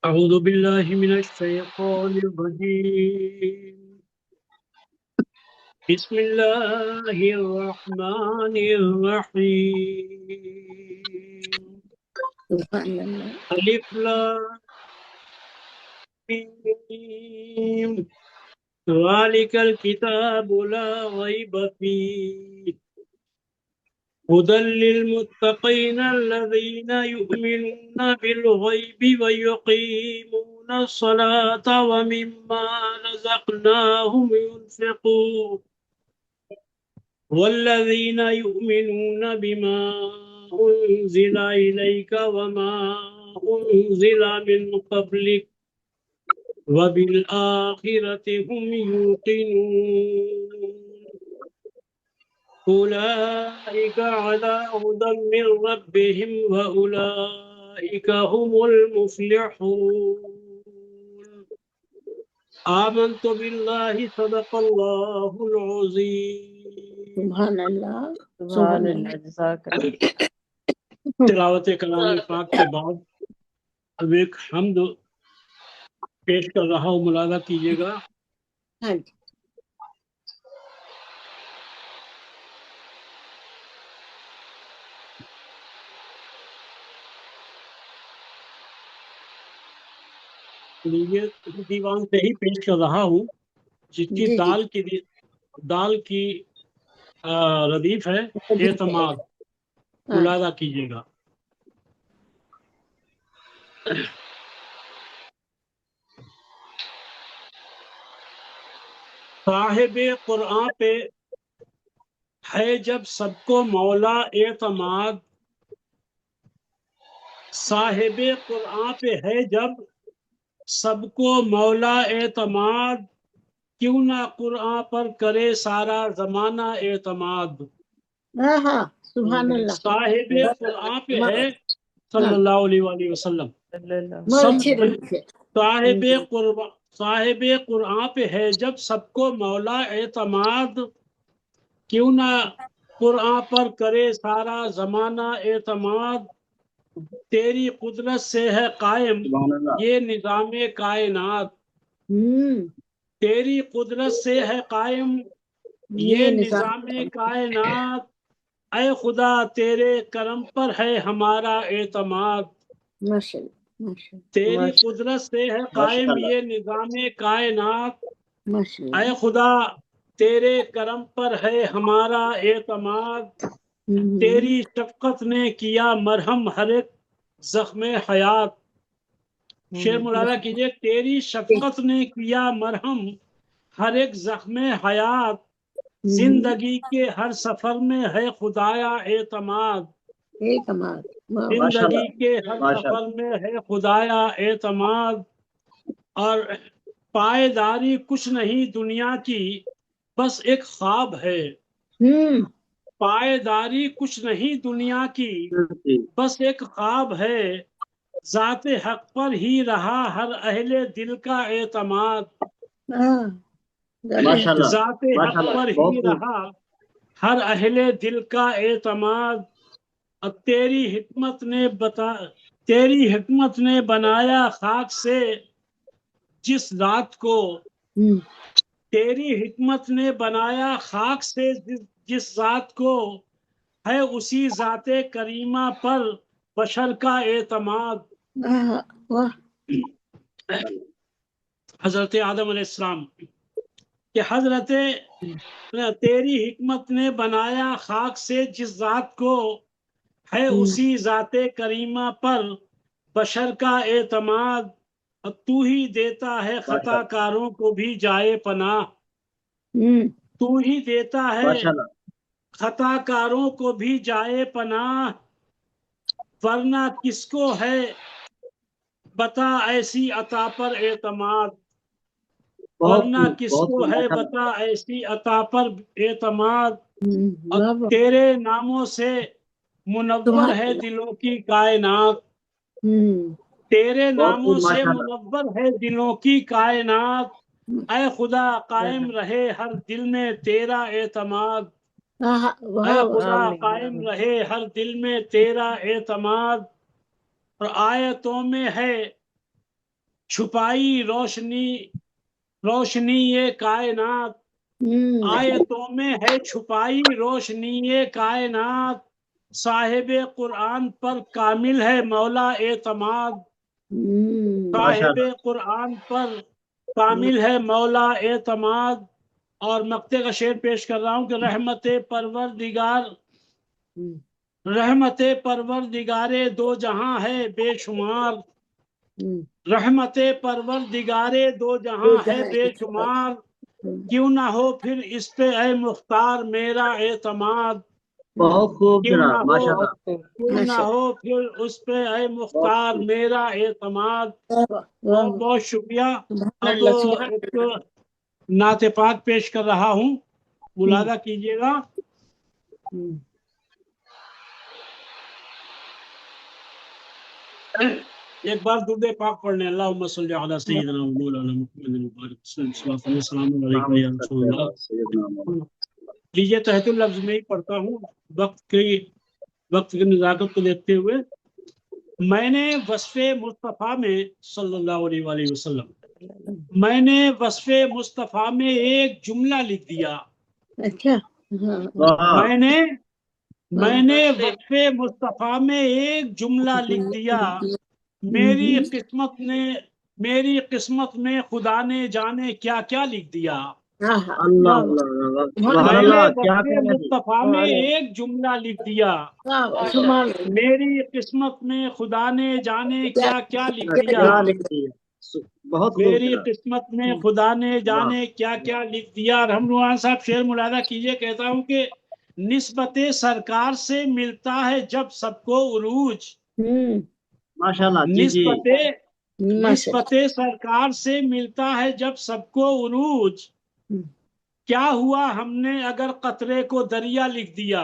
أعوذ بالله من الشيطان الرجيم. بسم الله الرحمن الرحيم. سبحان الله. ألف لام ميم. ذلك الكتاب لا ريب فيه هدى للمتقين الذين يؤمنون بالغيب ويقيمون الصلاة ومما رزقناهم ينفقون والذين يؤمنون بما أنزل إليك وما أنزل من قبلك وبالآخرة هم يوقنون أولئك على هدى من ربهم وأولئك هم المفلحون. آمنت بالله صدق الله العظيم. سبحان اللہ. سبحان اللہ. جزاک اللہ. تلاوت کلام پاک کے بعد اب ایک حمد پیش کر رہا ہوں، ملاحظہ کیجیے گا. ہاں جی. یہ دیوان سے ہی پیش کر رہا ہوں جس کی دال کی ردیف ہے اعتماد. ملاحظہ کیجیے گا. صاحب قرآن پہ ہے جب سب کو مولا اعتماد. صاحب قرآن پہ ہے جب سب کو مولا اعتماد، کیوں نہ قرآن پر کرے سارا زمانہ اعتماد. سبحان اللہ. صاحب قرآن پہ ہے صلی اللہ علیہ وآلہ وسلم. صاحب قرآن پہ ہے جب سب کو مولا اعتماد، کیوں نہ قرآن پر کرے سارا زمانہ اعتماد. تیری قدرت سے ہے قائم یہ نظام کائنات. تیری قدرت سے ہے قائم یہ نظام کائنات. اے خدا تیرے کرم پر ہے ہمارا اعتماد. تیری قدرت سے ہے قائم یہ نظام کائنات. اے خدا تیرے کرم پر ہے ہمارا اعتماد. تیری شفقت نے کیا مرہم ہر ایک زخم حیات. شعر ملاحظہ کیجئے. تیری شفقت نے کیا مرہم ہر ایک زخم حیات. زندگی کے ہر سفر میں ہے خدایا اعتماد. زندگی کے ہر سفر میں ہے خدایا اعتماد. اور پائیداری کچھ نہیں دنیا کی بس ایک خواب ہے. پائیداری کچھ نہیں دنیا کی بس ایک خواب ہے. ذات حق پر ہی رہا ہر اہل دل کا اعتماد. ذات حق پر ہی رہا ہر اہل دل کا اعتماد. تیری حکمت نے بنایا خاک سے جس ذات کو. تیری حکمت نے بنایا خاک سے جس ذات کو ہے اسی ذات کریمہ پر بشر کا اعتماد. حضرت آدم علیہ السلام کہ حضرت تیری حکمت نے بنایا خاک سے جس ذات کو ہے اسی ذات کریمہ پر بشر کا اعتماد. تو ہی دیتا ہے خطا کاروں کو بھی جائے پناہ. تو ہی دیتا ہے خطا کاروں کو بھی جائے پناہ. ورنہ کس کو ہے بتا ایسی عطا پر اعتماد. ورنہ کس کو ہے بتا ایسی عطا پر اعتماد. تیرے ناموں سے منور ہے دلوں کی کائنات. تیرے ناموں سے منور ہے دلوں کی کائنات. اے خدا قائم رہے ہر دل میں تیرا اعتماد. اے خدا قائم رہے ہر دل میں تیرا اعتماد. اور آیتوں میں ہے چھپائی روشنی یہ کائنات، آیتوں میں ہے چھپائی روشنی یہ کائنات، صاحب قرآن پر کامل ہے مولا اعتماد، صاحب قرآن پر کامل ہے مولا اعتماد۔ اور مقطع کا شعر پیش کر رہا ہوں کہ رحمت پروردگار دو جہاں ہے بے شمار، رحمت پروردگار دو جہاں ہے بے شمار، کیوں نہ ہو پھر اس پہ اے مختار میرا اعتماد، بہت خوب کیوں نہ جناب، ہو ماشاء اللہ۔ کیوں نہ ہو پھر اس پہ اے مختار میرا اعتماد۔ بہت بہت شکریہ۔ اب ایک نعت پاک پیش کر رہا ہوں، ملاحظہ کیجیے گا۔ ایک بار درود پاک پڑھ لیں، اللہم صلی علی سیدنا و مولانا محمد مبارک السلام علیکم یا رسول اللہ۔ لیجیے تحت اللفظ میں ہی پڑھتا ہوں وقت کی نزاکت کو دیکھتے ہوئے۔ میں نے وصف مصطفیٰ میں صلی اللہ علیہ وآلہ وسلم، میں نے وصف مصطفیٰ میں ایک جملہ لکھ دیا۔ اچھا میں نے وصف مصطفیٰ میں ایک جملہ لکھ دیا، میری قسمت میں خدا نے جانے کیا کیا لکھ دیا۔ اللہ میں نے وصف مصطفیٰ میں ایک جملہ لکھ دیا، میری قسمت میں خدا نے جانے کیا کیا لکھ دیا، بہت میری قسمت میں خدا نے جانے کیا کیا لکھ دیا۔ اور ہم روحان صاحب شعر ملاحظہ کیجئے، کہتا ہوں کہ نسبت سرکار سے ملتا ہے جب سب کو عروج، ماشاء اللہ، نسبت سرکار سے ملتا ہے جب سب کو عروج، کیا ہوا ہم نے اگر قطرے کو دریا لکھ دیا۔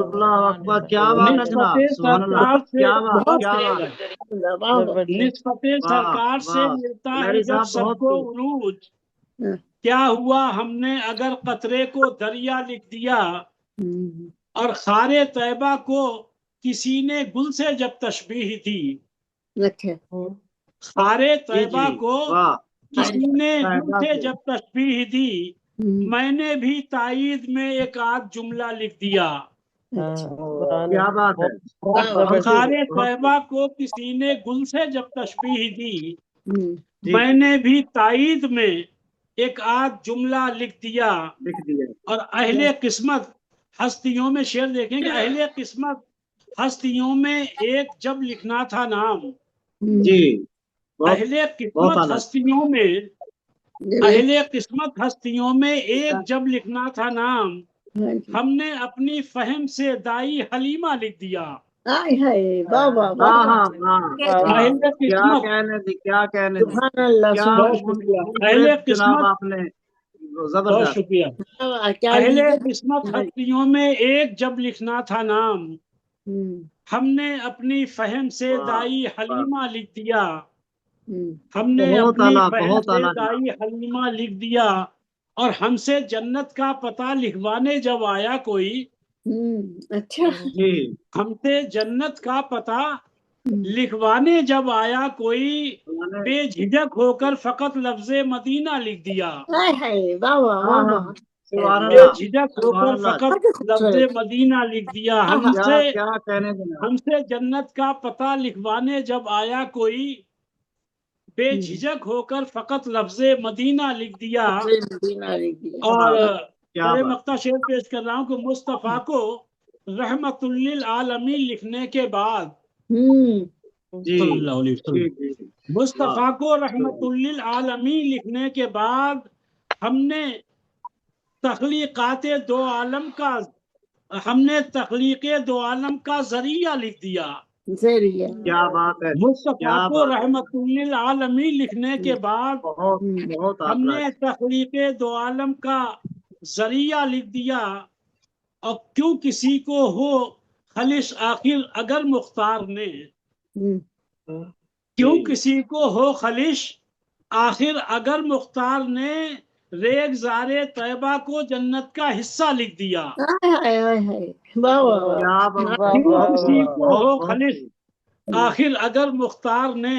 اللہ اکبر، کیا بات ہے جناب، سبحان اللہ، کیا بات، کیا بات۔ نسبت سرکار سے ملتا ہے جب سب کو عروج، کیا ہوا ہم نے اگر قطرے کو دریا لکھ دیا، اور خار طیبہ کو کسی نے گل سے جب تشبیہ دی، خار طیبہ کو کسی نے گل سے جب تشبیہ دی، میں نے بھی تائید میں ایک آدھ جملہ لکھ دیا۔ کیا بات ہے، خار طیبہ کو کسی نے گل سے جب تشبیہ دی، میں نے بھی تائید میں ایک آدھ جملہ لکھ دیا۔ اور اہل قسمت ہستیوں میں شعر دیکھیں کہ اہل قسمت ہستیوں میں ایک جب لکھنا تھا نام، اہل قسمت ہستیوں میں ایک جب لکھنا تھا نام، ہم نے اپنی فہم سے دائی حلیمہ لکھ دیا۔ بہت شکریہ۔ اہل قسمت ہستیوں میں ایک جب لکھنا تھا نام، ہم نے اپنی فہم سے دائی حلیمہ لکھ دیا، ہم نے اپنی فہم سے دائی حلیمہ لکھ دیا۔ اور ہم سے جنت کا پتہ لکھوانے جب آیا کوئی، ہم سے جنت کا پتہ لکھوانے جب آیا کوئی، بے جھجک ہو کر فقط لفظ مدینہ لکھ دیا، بے جھجک ہو کر فقط لفظ مدینہ لکھ دیا۔ ہم سے جنت کا پتہ لکھوانے جب آیا کوئی، بے جھجک ہو کر فقط لفظ مدینہ لکھ دیا۔ اور مقطع شعر پیش کر رہا ہوں کہ مصطفیٰ کو رحمت للعالمین لکھنے کے بعد، صلی اللہ علیہ وسلم، مصطفیٰ کو رحمت للعالمین لکھنے کے بعد ہم نے تخلیق دو عالم کا ذریعہ لکھ دیا۔ کیا بات ہے، مصطفیٰ کو رحمت للعالمین لکھنے کے بعد ہم نے تخلیق دو عالم کا ذریعہ لکھ دیا۔ اور کیوں کسی کو ہو خلش آخر اگر مختار نے، کیوں کسی کو ہو خلش آخر اگر مختار نے، ریگزار طیبہ کو جنت کا حصہ لکھ دیا۔ کیوں کسی کو ہو خلش آخر اگر مختار نے،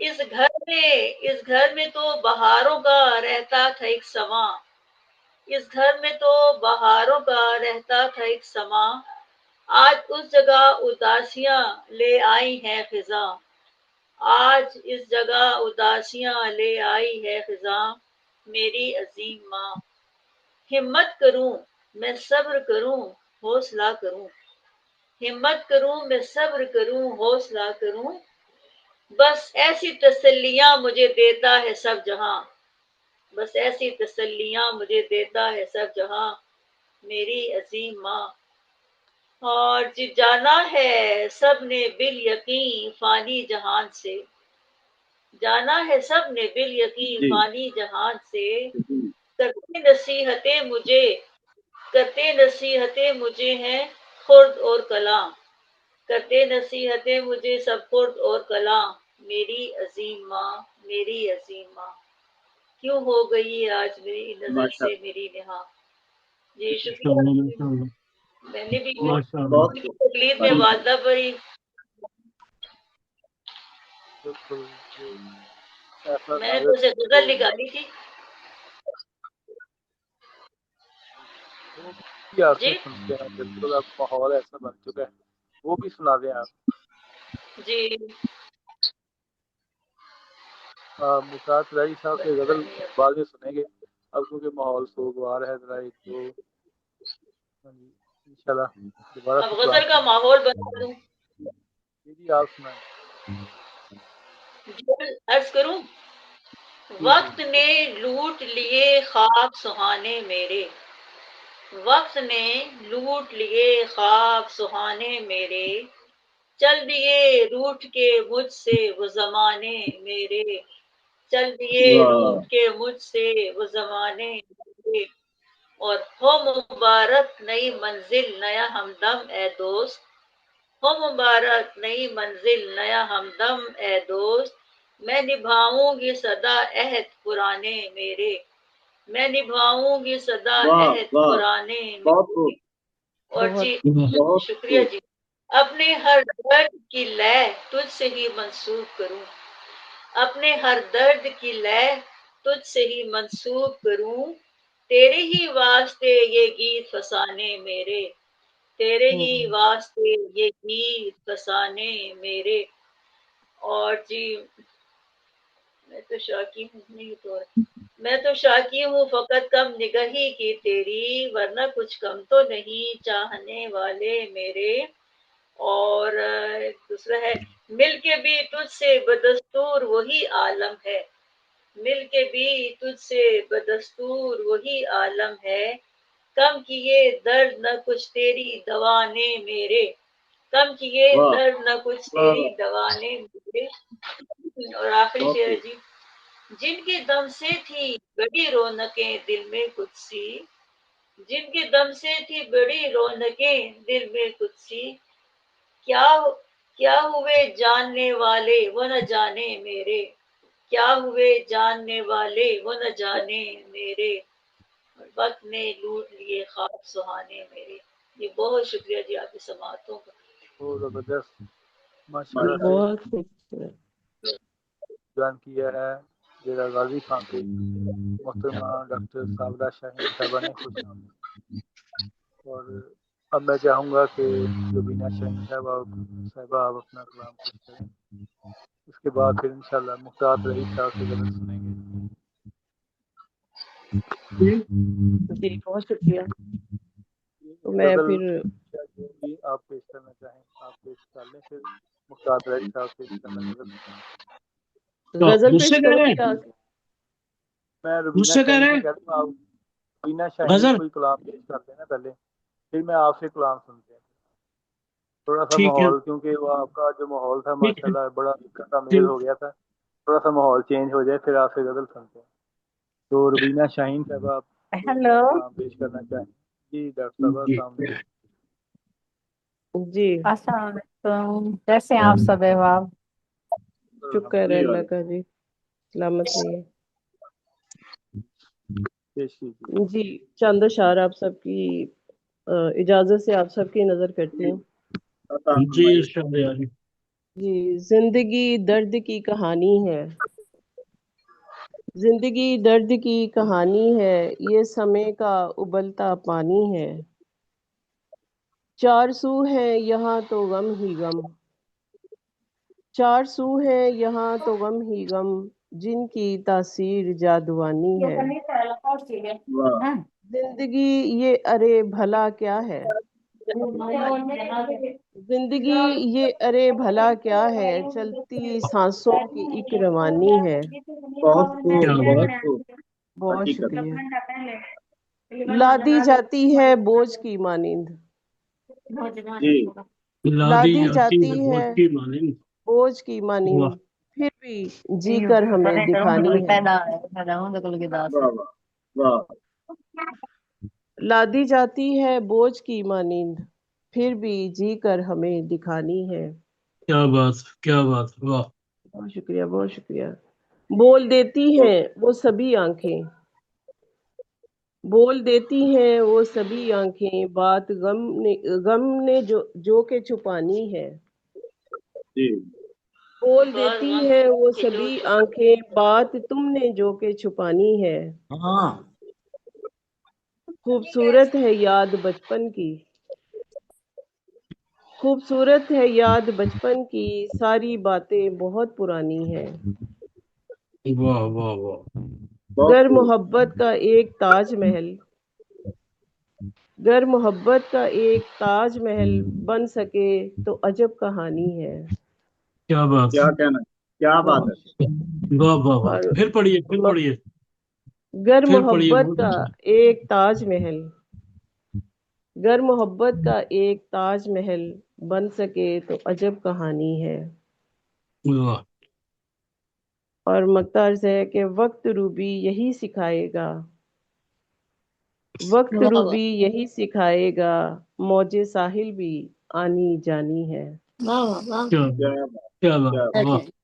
اس گھر میں تو بہاروں کا رہتا تھا ایک سما، اس گھر میں تو بہاروں کا رہتا تھا ایک سما، آج اس جگہ اداسیاں لے آئی ہے خزاں، آج اس جگہ اداسیاں لے آئی ہے خزاں، میری عظیم ماں۔ ہمت کروں میں صبر کروں حوصلہ کروں، ہمت کروں میں صبر کروں حوصلہ کروں، بس ایسی تسلیاں مجھے دیتا ہے سب جہاں، بس ایسی تسلیاں مجھے دیتا ہے سب جہاں، میری عظیم ماں۔ اور جی جانا ہے سب نے بالیقین فانی جہان سے، جانا ہے سب نے بالیقین فانی جہان سے، کرتے نصیحتیں مجھے ہیں خرد اور کلاں، کرتے نصیحتیں مجھے سب خرد اور کلاں، میری عظیم ماں، میری عظیم ماں۔ کیوں ہو گئی ہے آج میری نظر سے میری نہا۔ جی شکریہ، میں نے بھی بہت کی تقلید میں والدہ پر ہی بالکل ایسا میں نے تو اسے غزل نکالی تھی۔ وہ بھی آپ سے جی سنتے ہیں، بالکل اب ماحول ایسا بن چکا ہے، وہ بھی سنا دیں آپ۔ جی مشتاق رائی صاحب سے غزل بعد میں سنیں گے، اب کیونکہ ماحول سوگوار ہے ذرا ایک تو انشاءاللہ دوبارہ اب سے غزل کا ماحول بنا دوں، جی آپ سنائیں۔ عرض کروں۔ وقت نے لوٹ لیے خواب سہانے میرے، وقت نے لوٹ لیے خواب سہانے میرے، چل دیے روٹ کے مجھ سے وہ زمانے میرے، چل دیے روٹ کے مجھ سے وہ زمانے میرے، اور ہو مبارک نئی منزل نیا ہمدم اے دوست، ہو مبارک نئی منزل نیا ہمدم اے دوست، میں نبھاؤں گی سدا عہد پرانے میرے، میں نبھاؤں گی سدا عہد پرانے میرے۔ اور جی شکریہ جی، اپنے ہر درد کی لے تجھ سے ہی منسوب کروں، اپنے ہر درد کی لے تجھ سے ہی منسوب کروں، تیرے ہی واسطے یہ گیت فسانے میرے، تیرے ہی واسطے یہ گیت فسانے میرے۔ اور جی میں تو شاکی ہوں، نہیں تو میں تو شاکی ہوں فقط کم نگہی کی تیری، ورنہ کچھ کم تو نہیں چاہنے والے میرے۔ اور دوسرا ہے، مل کے بھی تجھ سے بدستور وہی عالم ہے، مل کے بھی تجھ سے بدستور وہی عالم ہے، کم کیے درد نہ کچھ تیری دوا نے میرے، کم کیے درد نہ کچھ تیری دوا نے میرے۔ اور آخری شعر جی، جن کے دم سے تھی بڑی رونقیں دل میں کچھ سی، جن کے دم سے تھی بڑی رونقیں دل میں کچھ سی، کیا ہوئے جاننے والے وہ نہ جانے میرے، کیا ہوئے جاننے والے وہ نہ جانے میرے، وقت نے لوٹ لیے خواب سہانے میرے۔ یہ بہت شکریہ جی آپ کی سماعتوں کا۔ بہت زبردست، ماشاءاللہ سے بہت خوبصورت۔ بیان کیا ہے ڈیرہ غازی خان سے محترمہ ڈاکٹر ساودہ شاہین صاحبہ نے خوش آمدید۔ اور اب میں چاہوں گا کہ روبینہ شاہین صاحبہ آپ اپنا کلام پیش کریں، اس کے بعد پھر انشاءاللہ مختار رئیس صاحب سے غزل سنیں گے۔ جی بہت شکریہ۔ تو میں غزل پھر جو بھی آپ پیش کرنا چاہیں آپ پیش کر لیں، پھر مختار رئیس صاحب سے انشاءاللہ غزل پیش کروں یا میں روبینہ شاہین سے کہتا ہوں آپ روبینہ شاہین کوئی کلام پیش کر دینا پہلے، پھر میں آپ سے کلام سنتے ہیں۔ تھوڑا سا ماحول، کیونکہ وہ آپ کا جو ماحول تھا ماشاءاللہ بڑا دقت آمیز ہو گیا تھا، تھوڑا سا ماحول چینج ہو جائے پھر آپ سے غزل سنتے ہیں۔ تو روبینہ شاہین صاحب آپ کلام پیش کرنا چاہیں؟ جی ڈاکٹر صاحب السلام علیکم۔ جی السلام علیکم، کیسے ہیں آپ سب احباب؟ شکر ہے اللہ کا جی، سلامت رہیے۔ جی چند اشعار آپ سب کی اجازت سے آپ سب کی نظر کرتی ہوں۔ جی جی زندگی درد کی کہانی ہے، زندگی درد کی کہانی ہے، یہ سمے کا ابلتا پانی ہے، چار سو ہے یہاں تو غم ہی غم، چار سو ہے یہاں تو غم ہی غم، جن کی تاثیر جادوانی ہے، واہ زندگی یہ ارے بھلا کیا ہے، زندگی یہ ارے بھلا کیا ہے، چلتی سانسوں کی ایک روانی ہے۔ بہت کیا خوب بات، بہت خوب بہت حقیقت شکریہ۔ لادی جاتی ہے بوجھ کی مانند، جی لادی لادی جاتی ہے جاتی بوجھ ہے کی مانند، بوجھ کی واہ مانند، پھر بھی جی کر ہمیں دکھانی ہے۔ واہ واہ واہ لادی جاتی ہے بوجھ کی مانند، پھر بھی جی کر ہمیں دکھانی ہے۔ کیا بات، کیا بات، واہ بہت شکریہ، بہت شکریہ۔ بول دیتی ہیں وہ سبھی آنکھیں، بول دیتی ہیں وہ سبھی آنکھیں، بات غم نے جو کہ چھپانی ہے۔ جی بول بات دیتی غم ہیں وہ کے جو سبھی آنکھیں، بات تم نے جو کہ چھپانی ہے۔ ہاں خوبصورت ہے یاد بچپن کی، خوبصورت ہے یاد بچپن کی، ساری باتیں بہت پرانی ہے۔ واہ واہ واہ، بہت گر خوب محبت کا ایک تاج محل، گر محبت کا ایک تاج محل بن سکے تو عجب کہانی ہے۔ کیا بات، کیا کہنا کیا بات بہت ہے شکریہ۔ واہ واہ واہ، اور پھر پڑھیے، پھر پڑھیے، گر پھر پڑھیے، محبت بہت کا اچھا، ایک تاج محل، گر محبت کا ایک تاج محل بن سکے تو عجب کہانی ہے۔ واہ اور مقطع عرض ہے کہ وقت روبی یہی سکھائے گا، وقت روبی یہی سکھائے گا، موج ساحل بھی آنی جانی ہے۔ کیا کیا بات، بات کیا کیا بات، بات واہ بہت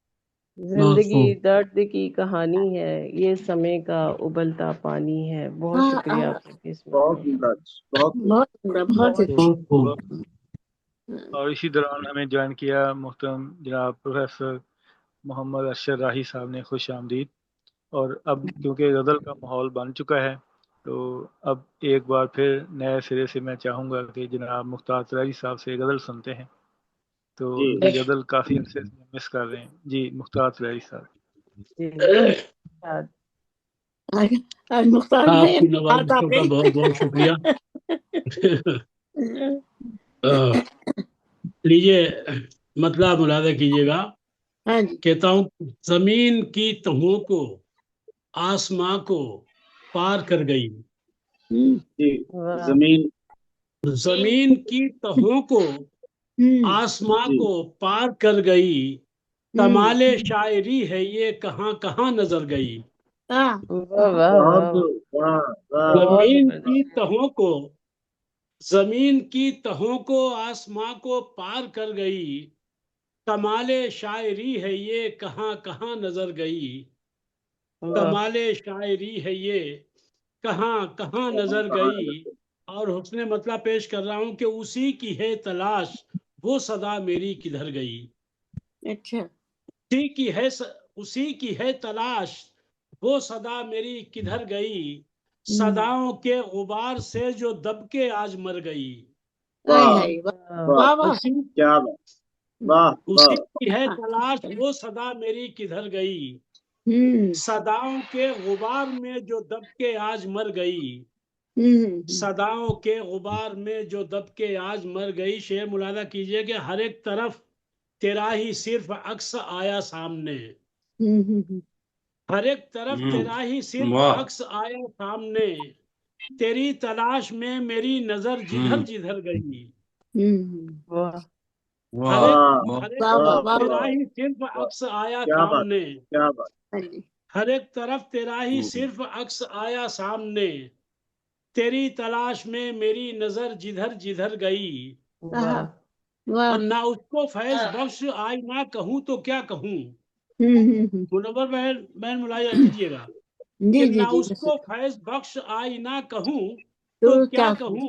زندگی خوب، درد کی کہانی ہے، یہ سمے کا ابلتا پانی ہے۔ بہت شکریہ آپ کا اس میں بہت ممتاز بہت خوب بہت خوب، اور اسی دوران ہمیں جوائن کیا محترم جناب پروفیسر محمد اشر راہی صاحب نے، خوش آمدید۔ اور اب کیونکہ غزل کا ماحول بن چکا ہے تو اب ایک بار پھر نئے سرے سے میں چاہوں گا کہ جناب مختار تراری صاحب سے غزل سنتے ہیں، تو جی ان کی غزل کافی عرصے سے مس کر رہے ہیں۔ جی مختار تراری صاحب۔ جی شاد۔ آپ کی نوازشوں کا بہت بہت شکریہ۔ لیجیے مطلب ملاحظہ کیجیے گا، کہتا ہوں زمین کی تہوں کو آسماں کو پار کر گئی، جی واہ زمین کی تہوں کو آسماں جی کو پار کر گئی، کمال شاعری ہے یہ کہاں کہاں نظر گئی، واہ واہ بہت واہ، خوب واہ واہ بہت زمین کی زبردست۔ تہوں کو، زمین کی تہوں کو آسماں کو پار کر گئی، کمال شاعری ہے یہ کہاں کہاں نظر گئی، واہ کمال شاعری ہے یہ کہاں کہاں نظر گئی۔ اور حسن مطلب پیش کر رہا ہوں کہ اسی کی ہے تلاش وہ صدا میری کدھر گئی، اسی کی ہے تلاش وہ صدا میری کدھر گئی، صداؤں کے غبار سے جو دب کے آج مر گئی، واہ واہ اسی کیا بات واہ اسی واہ کی ہے تلاش وہ صدا میری کدھر گئی، صداؤں کے غبار میں جو دب کے آج مر گئی، صداؤں کے غبار میں جو دب کے آج مر گئی۔ شعر ملاحظہ کیجئے کہ ہر ایک طرف تیرا ہی صرف عکس آیا سامنے، ہر ایک طرف تیرا ہی صرف عکس آیا سامنے، تیری تلاش میں میری نظر جدھر جدھر گئی، واہ ہر ایک واہ طرف تیرا واہ ہی صرف واہ عکس آیا کیا بات سامنے، کیا بات ہر ایک طرف تیرا ہی صرف عکس آیا سامنے، تیری تلاش میں میری نظر جدھر جدھر گئی، واہ اور نہ اس کو فیض بخش آئی نہ کہوں تو کیا کہوں، منور بہن ملاحظہ کیجیے گا کہ نہ اس کو فیض بخش آئی نہ کہوں تو کیا کہوں،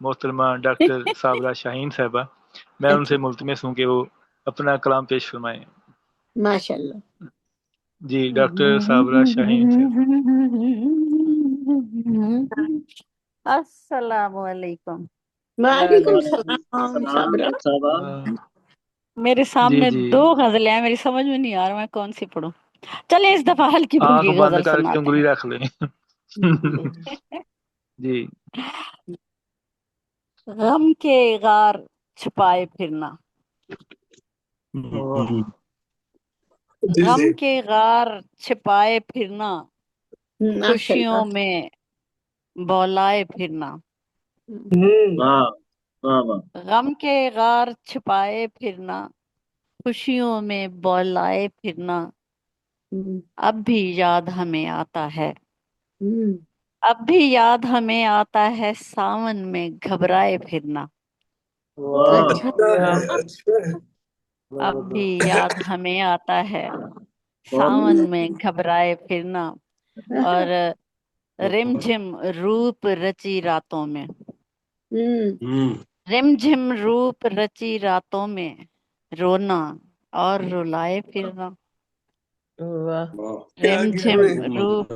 محترمہ ڈاکٹر صابرہ شاہین صاحبہ، میں ان سے ملتمس ہوں کہ وہ اپنا کلام پیش فرمائیں۔ ماشاء اللہ۔ جی ڈاکٹر صابرہ شاہین صاحبہ۔ السلام علیکم۔ وعلیکم السلام صابرہ۔ میرے سامنے جی دو غزلیں ہیں، میری سمجھ میں نہیں آ رہا میں کون سی پڑھوں۔ چلیں اس دفعہ ہلکی آنکھ پھلکی بند غزل کر کے سناتے انگلی ہیں۔ رکھ لیں۔ جی غم کے غار چھپائے پھرنا، غم کے غار چھپائے پھرنا، ماشاء خوشیوں اللہ۔ میں بولائے پھرنا، غم کے غار چھپائے پھرنا، خوشیوں میں بولائے پھرنا، اب بھی یاد ہمیں آتا ہے، اب بھی یاد ہمیں آتا ہے ساون میں گھبرائے پھرنا، اب بھی یاد ہمیں آتا ہے ساون میں گھبرائے پھرنا، اور رم جھم روپ رچی راتوں میں، رم جھم روپ رچی راتوں میں، رونا اور رلائے پھرنا، رم جھم روپ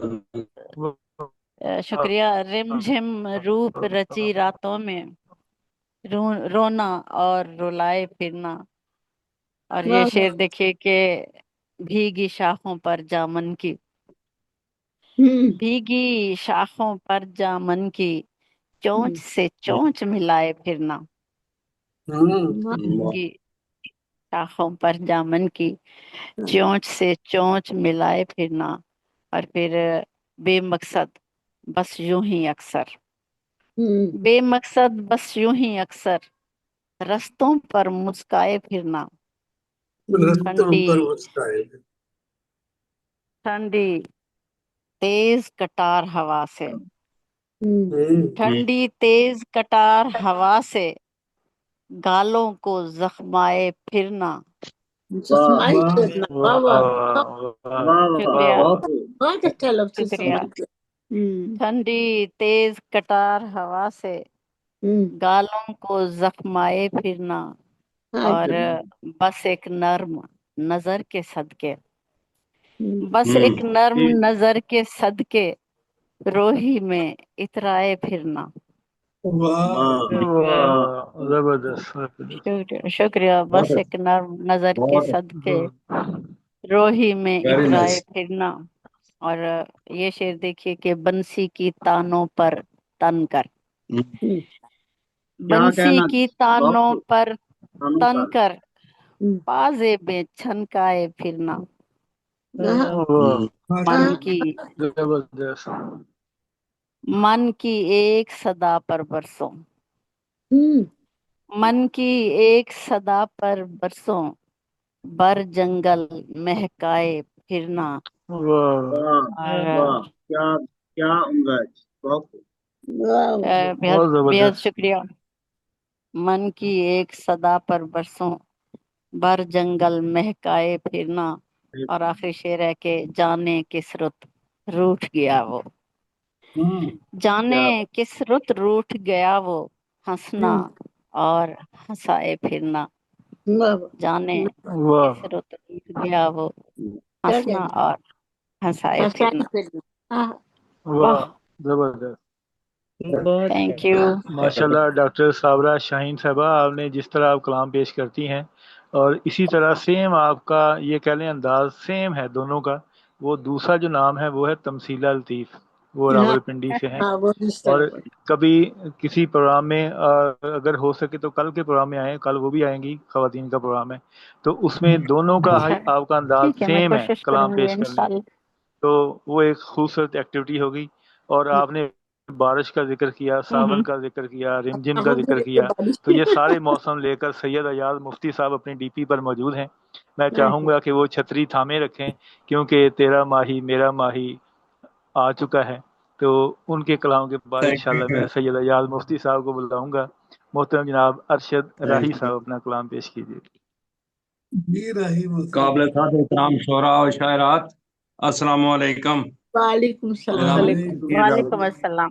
شکریہ، رم جھم روپ رچی راتوں میں، رونا اور رلائے پھرنا، اور یہ شعر دیکھیے کہ بھیگی شاخوں پر جامن کی، بھیگی شاخوں پر جامن کی، چونچ سے چونچ ملائے پھرنا، بھیگی شاخوں پر جامن کی، چونچ سے چونچ ملائے پھرنا، اور پھر بے مقصد بس یوں ہی اکثر، بے مقصد بس یوں ہی اکثر، رستوں پر مسکائے پھرنا، ٹھنڈی ٹھنڈی تیز کٹار ہوا سے، ٹھنڈی تیز کٹار ہوا سے، گالوں کو زخمائے پھرنا، شکریہ بہت اچھا لفظ شکریہ، استعمال کیا۔ ٹھنڈی تیز کٹار ہوا سے، گالوں کو زخمائے پھرنا، اور بس ایک نرم نظر کے صدقے، بس ایک نرم نظر کے صدقے، روحی میں اترائے پھرنا، زبردست۔ شکریہ، بس ایک نرم نظر کے صدقے، روحی میں اترائے پھرنا، اور یہ شعر دیکھیے کہ بنسی کی تانوں پر تن کر، بنسی کی تانوں پر تن کر، بازے میں چھنکائے پھرنا، من کی زبردست۔ من کی ایک صدا پر برسوں، من کی ایک صدا پر برسوں، بر جنگل مہکائے پھرنا، اور بہت بےحد زبردست۔ شکریہ، من کی ایک صدا پر برسوں، بر جنگل مہکائے پھرنا، اور آخری شعر ہے کہ جانے کس رت روٹھ گیا وہ، جانے کس رت روٹھ گیا وہ، ہنسنا اور ہنسائے پھرنا، جانے کس رت روٹھ گیا وہ، ہنسنا اور ہنسائے پھرنا۔ واہ زبردست۔ Thank you. ماشاء اللہ ڈاکٹر صابرہ شاہین صاحبہ، آپ نے جس طرح آپ کلام پیش کرتی ہیں، اور اسی طرح سیم آپ کا یہ کہہ لیں انداز سیم ہے دونوں کا۔ وہ دوسرا جو نام ہے وہ ہے تمثیلہ لطیف، وہ راول پنڈی سے ہیں، اور کبھی کسی پروگرام میں اگر ہو سکے تو کل کے پروگرام میں آئیں، کل وہ بھی آئیں گی، خواتین کا پروگرام ہے، تو اس میں دونوں کا اچھا آپ کا انداز ٹھیک ہے، میں سیم ہے کوشش کلام کروں گی پیش کرنے کا، انشاءاللہ۔ تو وہ ایک خوبصورت ایکٹیویٹی ہوگی۔ اور آپ نے بارش کا ذکر کیا، ساون کا ذکر کیا، رمجم کا ذکر کیا، تو یہ سارے موسم لے کر سید ایاز مفتی صاحب اپنی ڈی پی پر موجود ہیں۔ میں چاہوں گا کہ وہ چھتری تھامے رکھیں، کیونکہ تیرا ماہی میرا ماہی آ چکا ہے، تو ان کے کلام کے بعد انشاءاللہ میں سید ایاز مفتی صاحب کو بلاؤں گا۔ محترم جناب ارشد راہی صاحب اپنا کلام پیش کیجیے۔ قابل صاحب احترام شعراء اور شاعرات، السلام علیکم۔ وعلیکم السلام۔ وعلیکم السلام۔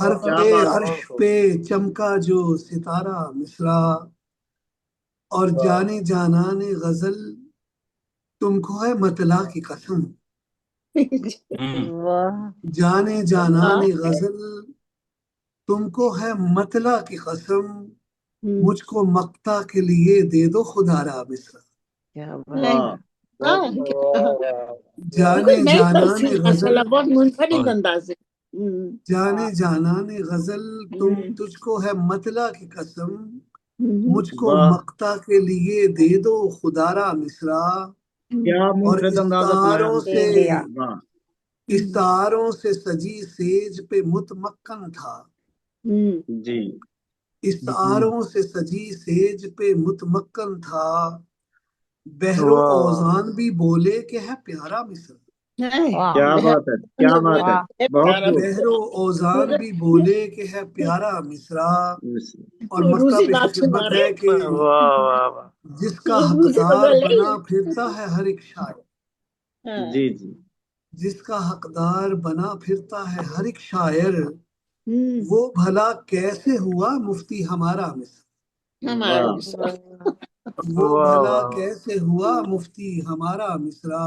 حرف عرش پہ چمکا جو ستارہ مصرا، اور جانے جانان غزل تم کو ہے مطلع کی قسم، جانے جانان غزل تم کو ہے مطلع کی قسم، مجھ کو مقطع کے لیے دے دو خدا را مصرا، جانے جانان غزل، بہت منفرد انداز ہے۔ جانے جانان غزل تجھ کو ہے مطلع کی قسم، مجھ کو مقطع کے لیے دے دو خدا را مصرا، اور استاروں سے سجی سیج پہ متمکن تھا، جی استاروں سے سجی سیج پہ متمکن تھا، بحر و اوزان بھی بولے کہ ہے پیارا مصرا، کیا بات ہے، کیا بات ہے، بہت بحر و اوزان بھی بولے کہ ہے پیارا مصرا، اور مقطع پیش خدمت ہے کہ جس کا حقدار بنا پھرتا ہے ہر ایک شاعر، جی جی جس کا حقدار بنا پھرتا ہے ہر ایک شاعر، وہ بھلا کیسے ہوا مفتی ہمارا مصرا، وہ بھلا کیسے ہوا مفتی ہمارا مصرا،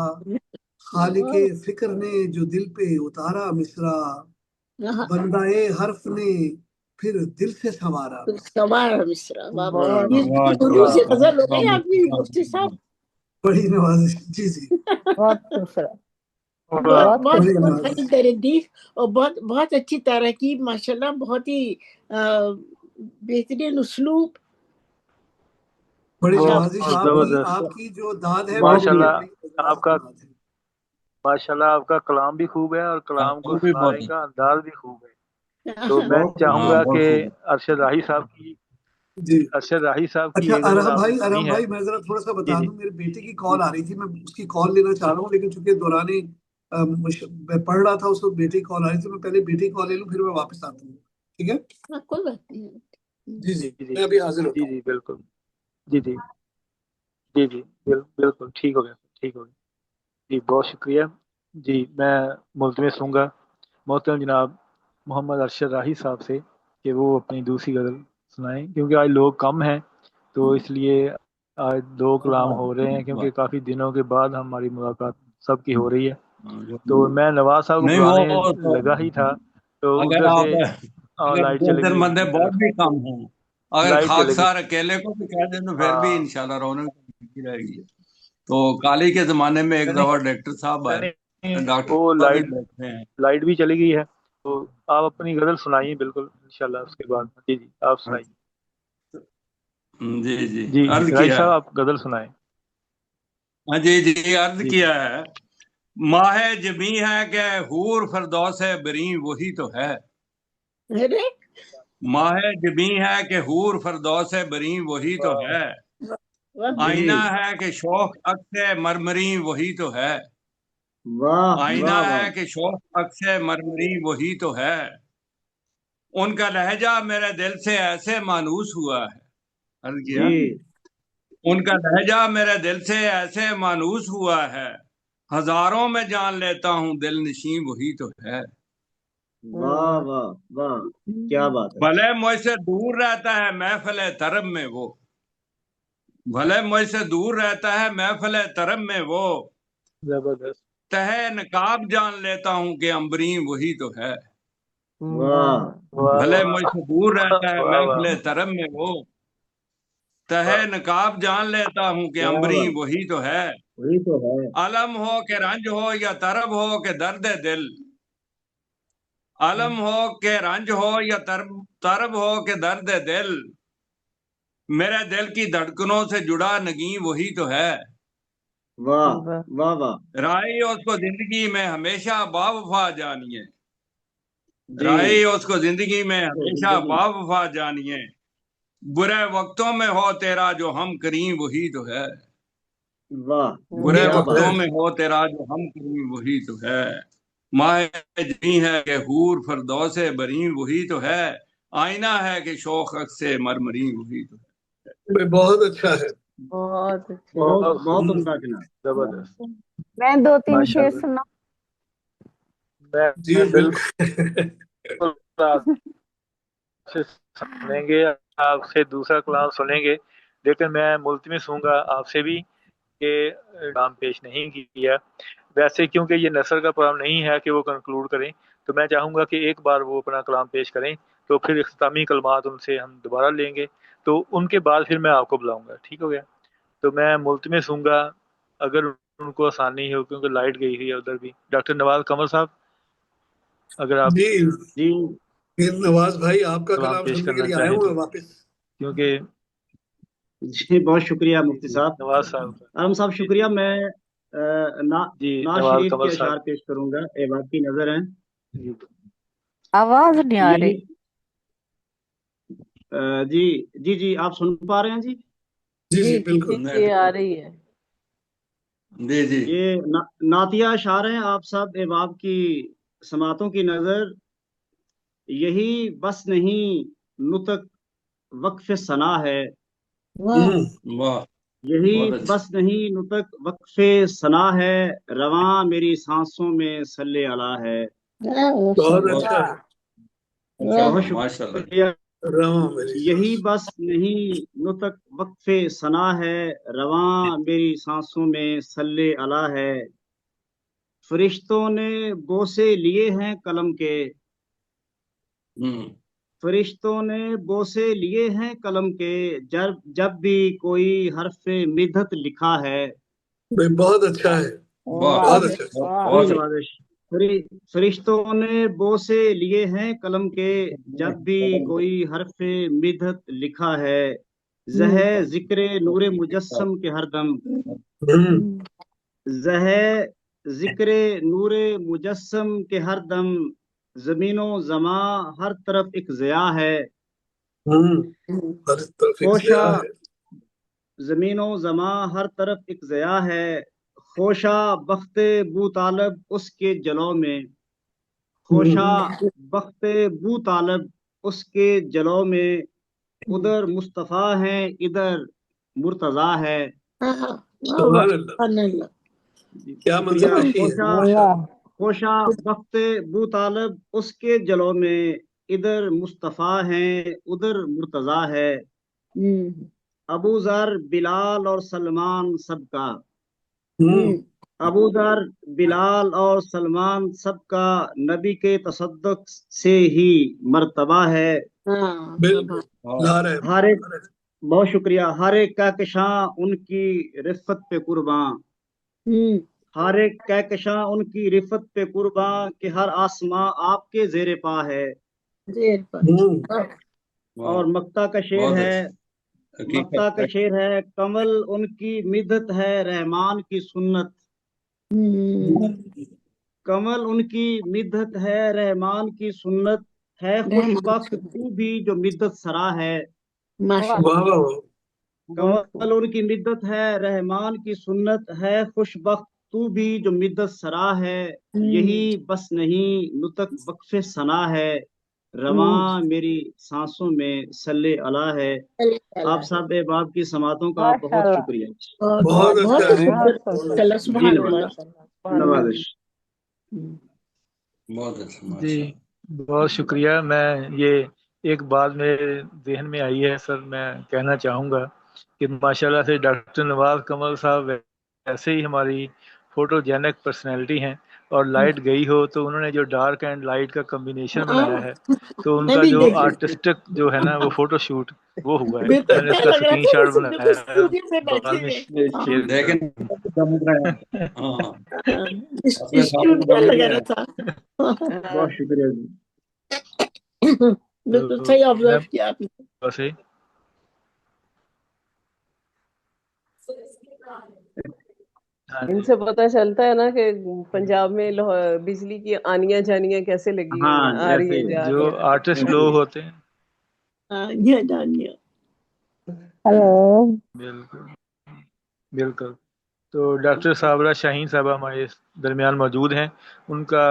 خالق فکر نے جو دل پہ اتارا مصرا، بندہ حرف نے پھر دل سے سنوارا مصرا۔ عروضی غزل ہو گئی آپ کی مفتی صاحب، بڑی نوازش، جی جی بہت خوبصورت، بہت منفرد تردید اور بہت اچھی ترکیب، ماشاءاللہ، بہت ہی بہترین اسلوب، بڑی نوازش آپ کی جو داد ہے، ماشاءاللہ آپ کا کلام بھی خوب ہے اور کلام کو سنانے کا انداز بھی خوب ہے۔ تو میں چاہوں گا کہ ارشد راہی صاحب کی، جی ارشد راہی صاحب کی اچھا ایک غزل آپ نے ارحم سنی ہے۔ بھائی میں ذرا تھوڑا سا بتا دوں، میرے بیٹے کی کال آ رہی تھی، میں اس کی کال لینا چاہ رہا ہوں، لیکن چونکہ دوران میں پڑھ رہا تھا اس وقت بیٹے کی کال آ رہی تھی، میں پہلے بیٹے کی کال لے لوں پھر میں واپس آتا ہوں، ٹھیک ہے؟ کوئی بات نہیں، جی جی میں ابھی حاضر ہوتا ہوں۔ جی بالکل، جی جی جی جی بالکل ٹھیک ہو گیا، ٹھیک ہو گیا جی، بہت شکریہ جی۔ میں ملتمس ہوں گا محترم جناب محمد ارشد راہی صاحب سے کہ وہ اپنی دوسری غزل سنائیں، کیونکہ آج لوگ کم ہیں تو اس لیے آج دو کلام ہو رہے ہیں، کیونکہ کافی دنوں کے بعد ہماری ملاقات سب کی ہو رہی ہے۔ تو میں نواز صاحب کو بلانے لگا ہی تھا تو اگر ادھر آپ سے لائٹ چلے گئی بندے بہت بھی کم ہیں، اگر لائٹ چلے گئی، خاکسار اکیلے کو بھی کہہ دیں تو پھر بھی انشاءاللہ رونق رہے گی۔ تو کالی کے زمانے میں ایک دفعہ ڈاکٹر صاحب آئے، ڈاکٹر وہ صاحب بھی بیٹھے ہیں، لائٹ بھی چلی گئی ہے، تو آپ اپنی غزل سنائیے بالکل انشاءاللہ اس کے بعد۔ جی جی آپ سنائیے۔ جی جی جی عرض راہی کیا صاحب ہے، آپ غزل سنائیں۔ ہاں جی جی عرض کیا ہے، ماہ جبیں ہے کہ حور فردوس بریں وہی تو ہے، ماہ جبیں ہے کہ حور فردوس بریں وہی تو ہے، آئینہ ہے کہ شوق عکس مرمری وہی تو ہے، آئینہ ہے کہ شوق عکس مرمری وہی تو ہے، ان کا لہجہ میرے دل سے ایسے مانوس ہوا ہے، عرض کیا ان کا لہجہ میرے دل سے ایسے مانوس ہوا ہے، ہزاروں میں جان لیتا ہوں دل نشیں وہی تو ہے، واہ واہ واہ کیا بات ہے، بھلے مجھ سے دور رہتا ہے محفل طرب میں وہ، بھلے مجھ سے دور رہتا ہے محفل طرب میں وہ، زبردست، تہے نقاب جان لیتا ہوں کہ امبریں وہی تو ہے، واہ بھلے مجھ سے دور رہتا ہے واہ محفل واہ طرب میں وہ، تہے نقاب جان لیتا ہوں کہ امبریں وہی تو ہے، وہی تو ہے، علم ہو کہ رنج ہو یا طرب ہو کہ درد دل، علم ہو کہ رنج ہو یا طرب ہو کہ درد دل، میرے دل کی دھڑکنوں سے جڑا نگیں وہی تو ہے، واہ واہ واہ رائی اس کو زندگی میں ہمیشہ با وفا جانیے، جی رائی اس کو زندگی میں ہمیشہ با وفا جانیے، برے وقتوں میں ہو تیرا جو ہم کریں وہی تو ہے، واہ برے یہ تو وقتوں ہے، میں ہو تیرا جو ہم کریں وہی تو ہے، ماہ جبیں ہے کہ حور فردوس بریں وہی تو ہے، آئینہ ہے کہ شوق عکس مرمری وہی تو ہے۔ بہت اچھا ہے، بہت اچھا، بہت عمدہ جناب، زبردست، میں دو تین ماشاء شعر اللہ، سنا، جی بالکل آپ سے سنیں گے، آپ سے دوسرا کلام سنیں گے، لیکن میں ملتمس ہوں گا آپ سے بھی کہ کلام پیش نہیں کیا ویسے، کیونکہ یہ نثر کا پروگرام نہیں ہے کہ وہ کنکلوڈ کریں، تو میں چاہوں گا کہ ایک بار وہ اپنا کلام پیش کریں، تو پھر اختتامی کلمات ان سے ہم دوبارہ لیں گے، تو ان کے بعد پھر میں آپ کو بلاؤں گا، ٹھیک ہو گیا؟ تو میں ملتمس ہوں گا اگر ان کو آسانی ہو، کیونکہ لائٹ گئی ہوئی ہے ادھر بھی۔ ڈاکٹر نواز قمر صاحب اگر آپ جی نواز بھائی آپ کا کلام کلام پیش سننے کے کرنا لیے آئے چاہیں ہوئے تو، ہیں واپس۔ کیونکہ جی بہت شکریہ مفتی جی صاحب، نواز صاحب عالم صاحب شکریہ۔ میں جی ناز نواز شریف قمر کے اشعار صاحب پیش کروں گا، اے آپ کی نظر ہیں جی آواز نہیں آ یہی رہی۔ جی آپ سن پا رہے ہیں جی؟ جی جی بالکل جی آ رہی ہے۔ جی جی یہ نعتیہ اشعار ہیں آپ سب احباب کی سماعتوں کی نظر، یہی بس نہیں نطق وقف ثنا ہے، ہوں، واہ یہی بہت اچھا، بس نہیں نطق وقف ثنا ہے، رواں میری سانسوں میں صلی اللہ ہے۔ بہت بہت اچھا ہے۔ اچھا بہت تھا، ماشاء اللہ۔ شکریہ۔ رواں میری یہی سانس۔ بس نہیں نطق وقف ثنا ہے، رواں میری سانسوں میں صلی اللہ ہے۔ فرشتوں نے بوسے لیے ہیں قلم کے، ہوں فرشتوں نے بوسے لیے ہیں قلم کے، جب بھی کوئی حرف مدحت لکھا ہے۔ بھائی بہت اچھا ہے، واہ بہت اچھا۔ بہت اچھا، نوازش۔ فرشتوں نے بوسے لیے ہیں قلم کے، جب بھی کوئی حرف مدحت لکھا ہے۔ زہے ذکر نور مجسم کے ہر دم، ہوں، زہے ذکر نور مجسم کے ہر دم، زمین و زماں ہر طرف ایک ضیاء ہے۔ ہوں، ہر طرف ایک خوشا ضیاء ہے۔ زمین و زماں ہر طرف ایک ضیاء ہے، خوشا بخت بو طالب اس کے جلوں میں، خوشا بخت بو طالب اس کے جلوں میں، ادھر مصطفیٰ ہیں ادھر مرتضیٰ ہے۔ سبحان اللہ، کیا شکریہ۔ منظر کشی ہے، ماشاء اللہ۔ خوشا بخت بو طالب اس کے جلوں میں، ادھر مصطفیٰ ہیں ادھر مرتضیٰ ہے۔ ابو ذر بلال اور سلمان سب کا، ہوں، ابو ذر بلال اور سلمان سب کا، نبی کے تصدق سے ہی مرتبہ ہے۔ بالکل لا رہے ہیں۔ ہر ایک بہت شکریہ۔ ہر ایک کہکشاں ان کی رفت پہ قرباں، ہر ایک کہکشاں ان کی رفت پہ قرباں، کہ ہر آسماں آپ کے زیر پا ہے۔ ہوں، اور مکتا کا شعر بہت ہے، اچھا، مکتا کا حقیقت شعر ہے، کمل ان کی مدت ہے رحمان کی سنت، کمل ان کی مدت ہے رحمان کی سنت، ہے خوش بخت تو بھی جو مدت سرا ہے۔ واہ واہ واہ، کمل ان کی مدت ہے رحمان کی سنت، ہے خوش بخت تو بھی جو مدت سرا ہے، یہی بس نہیں نطق وقف ثنا ہے، رواں میری سانسوں میں صلی اللہ ہے۔ آپ سب احباب کی سماعتوں کا بہت شکریہ۔ بہت اچھا ہے۔ جی نوازش۔ بہت اچھا، جی ماشاء اللہ۔ بہت شکریہ۔ میں یہ ایک بات میرے ذہن میں آئی ہے سر، میں کہنا چاہوں گا کہ ماشاءاللہ سے ڈاکٹر نواز کمل صاحب ایسے ہی ہماری فوٹو جینک پرسنالٹی ہیں، اور لائٹ گئی ہو تو انہوں نے جو ڈارک اینڈ لائٹ کا کمبینیشن بنایا ہے، تو ان کا جو آرٹسٹک جو ہے نا وہ فوٹو شوٹ وہ ہوا ہے، میں نے اس کا اسکرین شاٹ بنایا ہے، بعد میں شیئر لیکن ہاں اپنے ساتھ اسٹوڈنٹ لگا رہا تھا۔ بہت شکریہ جی۔ بالکل صحیح آبزرو کیا آپ نے۔ بس ہی ان سے پتہ چلتا ہے نا کہ پنجاب میں بجلی کی آنیاں جانیاں کیسے لگی ہوئی ہاں ہیں، آ رہی ایسے ہیں ہی جا جو رہی ہیں۔ آرٹسٹ لوگ ہوتے ہیں، یہ جانیا۔ بالکل بالکل۔ تو ڈاکٹر صابرہ شاہین صاحبہ ہمارے درمیان موجود ہیں، ان کا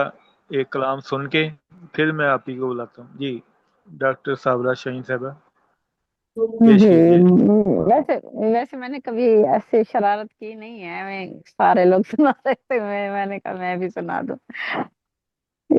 ایک کلام سن کے پھر میں آپ ہی کو بلاتا ہوں۔ جی ڈاکٹر صابرہ شاہین صاحبہ پیش جی کیجیے۔ ویسے میں نے کبھی ایسے شرارت کی نہیں ہے، میں سارے لوگ سنا سکتے، میں نے کہا میں بھی سنا دوں۔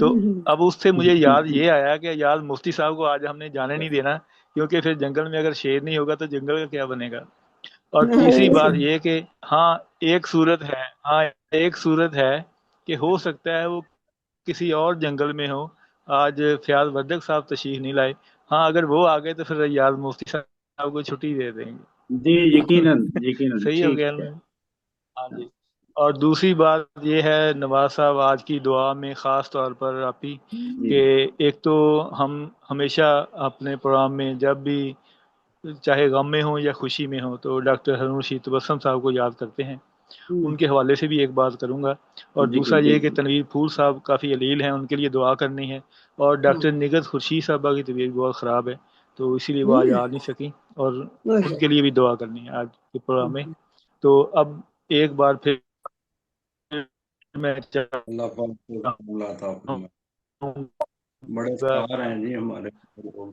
تو اب اس سے مجھے یاد یہ آیا کہ یار مفتی صاحب کو آج ہم نے جانے نہیں دینا، کیونکہ پھر جنگل میں اگر شیر نہیں ہوگا تو جنگل کا کیا بنے گا۔ اور تیسری بات یہ کہ ایک صورت ہے کہ ہو سکتا ہے وہ کسی اور جنگل میں ہو، آج فیاض ودک صاحب تشریف نہیں لائے، اگر وہ آ گئے تو پھر ریاض مفتی صاحب کو چھٹی دے دیں گے۔ جی یقیناً یقیناً، صحیح ہو ٹھیک گیا ہے۔ نا؟ ہاں جی۔ اور دوسری بات یہ ہے نواز صاحب آج کی دعا میں خاص طور پر آپ ہی کہ ایک تو ہم ہمیشہ اپنے پروگرام میں جب بھی چاہے غم میں ہوں یا خوشی میں ہوں تو ڈاکٹر ہارون رشید تبسم صاحب کو یاد کرتے ہیں، ان کے حوالے سے بھی ایک بات کروں گا۔ اور دوسرا یہ کہ تنویر پھول صاحب کافی علیل ہیں، ان کے لیے دعا کرنی ہے، اور ڈاکٹر نگہت خورشید صاحبہ کی طبیعت بہت خراب ہے تو اسی لیے وہ آج آ نہیں سکیں، اور ان کے لیے بھی دعا کرنی ہے آج کے پروگرام میں۔ تو اب ایک بار پھر میں اللہ عطا فرمائے، بڑے اسٹار ہیں جی ہمارے لوگ۔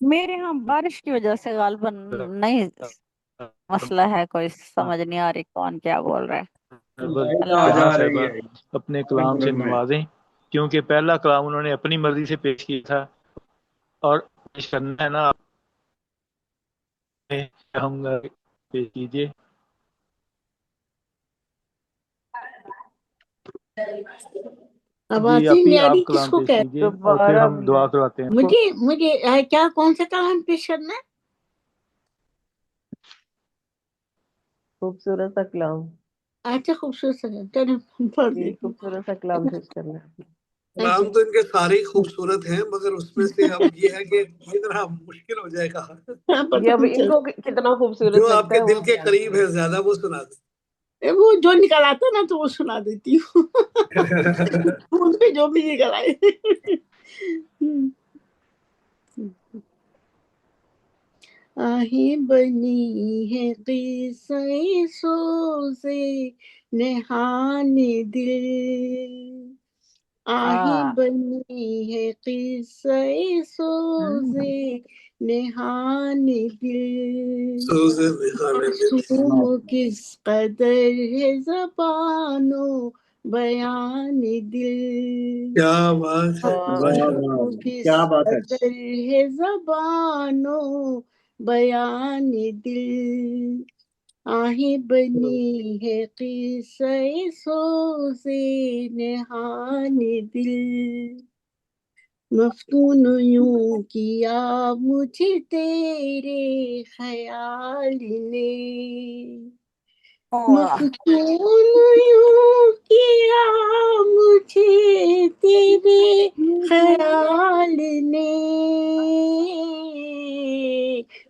میرے یہاں بارش کی وجہ سے غالباً نہیں مسئلہ ہے، کوئی سمجھ نہیں آ رہی کون کیا بول رہا ہے۔ جا رہی ہے اپنے کلام سے نوازیں، کیونکہ پہلا کلام انہوں نے اپنی مرضی سے پیش کیا تھا، اور پیش کرنا ہے نا ہم پیش کیجیے۔ آواز جی نہیں آ آپ رہی، کس کلام کو پیش کہہ کیجیے اور پھر ہم دعا کرواتے ہیں۔ مجھے کیا کون سا کلام پیش کرنا ہے؟ خوبصورت سا کلام، اچھا خوبصورت سا چلو پڑھ جی دیتی ہوں۔ خوبصورت سا کلام پیش کرنا ہے۔ کلام تو ان کے سارے ہی خوبصورت ہیں، مگر اس میں سے اب یہ ہے کہ اتنا مشکل ہو جائے گا، یہ اب ان کو کتنا خوبصورت جو آپ لگتا کے ہے دل وہ کے جانتے قریب ہیں۔ ہے زیادہ وہ سنا دیں۔ وہ جو نکل آتا نا تو وہ سنا دیتی ہوں، ان پہ جو بھی نکل آئے۔ آہیں بنی ہے قصہ سوزے نہان دل، آہیں بنی ہے قصہ سوزے نہان دل، سوزے نہان دل، معصوم کس قدر ہے زبان و بیان دل، کیا بات ہے، ماشاء اللہ۔ معصوم کس کیا بات ہے۔ قدر ہے زبان و بیان دل، آہیں بنی ہے قصہ سوزے نہان دل، مفتون یوں کیا مجھے تیرے خیال نے، مفتون یوں کیا مجھے تیرے خیال نے،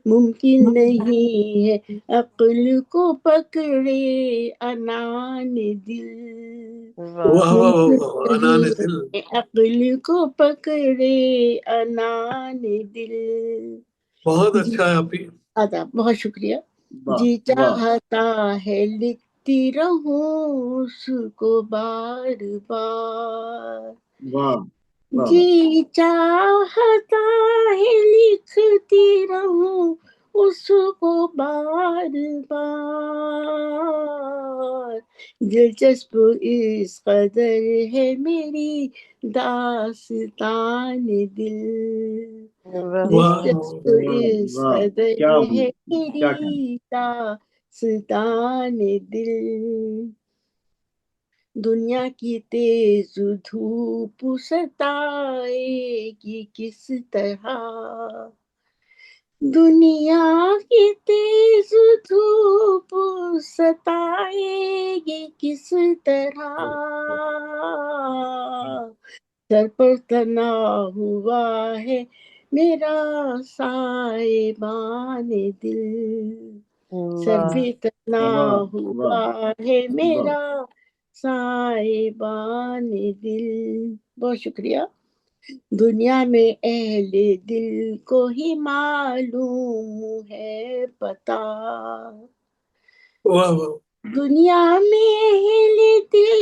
ممکن نہیں ہے عقل کو پکڑے عنان دل، واہ واہ واہ واہ، انان دل، عقل کو پکڑے عنان دل۔ بہت اچھا ہے آپ ہی۔ بہت شکریہ جی۔ چاہتا ہے لکھتی رہوں اس کو بار بار، جی چاہتا ہے لکھتی رہوں اس کو بار بار، دلچسپ اس قدر ہے میری داستان دل، دلچسپ اس قدر ہے میری داستان دل، دنیا کی تیز دھوپ ستائے گی کس طرح، دنیا کی تیز دھوپ ستائے گی کس طرح، سر پر تنا ہوا ہے میرا سائبان دل، سر پہ تنا ہوا ہے میرا سائبان دل۔ بہت شکریہ۔ دنیا میں اہل دل کو ہی معلوم ہے پتہ، واہ واہ، دنیا میں اہل دل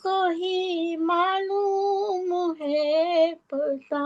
کو ہی معلوم ہے پتہ،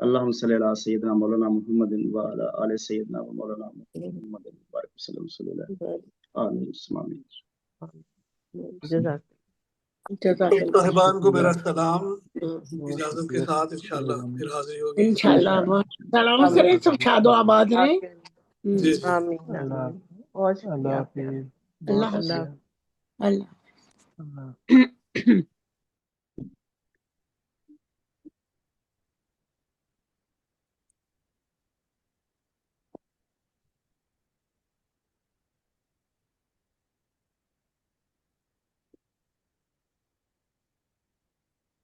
اللهم صل على سيدنا مولانا محمد وعلى آل سيدنا مولانا محمد وبارك وسلم صلی اللہ آمین آمین. جزاک صاحبان کو میرا سلام. اجازت کے ساتھ انشاءاللہ پھر حاضری ہوگی انشاءاللہ. سلام کریں سب شاد و آباد رہیں. جی آمین آمین. اور اللہ حافظ. اللہ حافظ. اللہ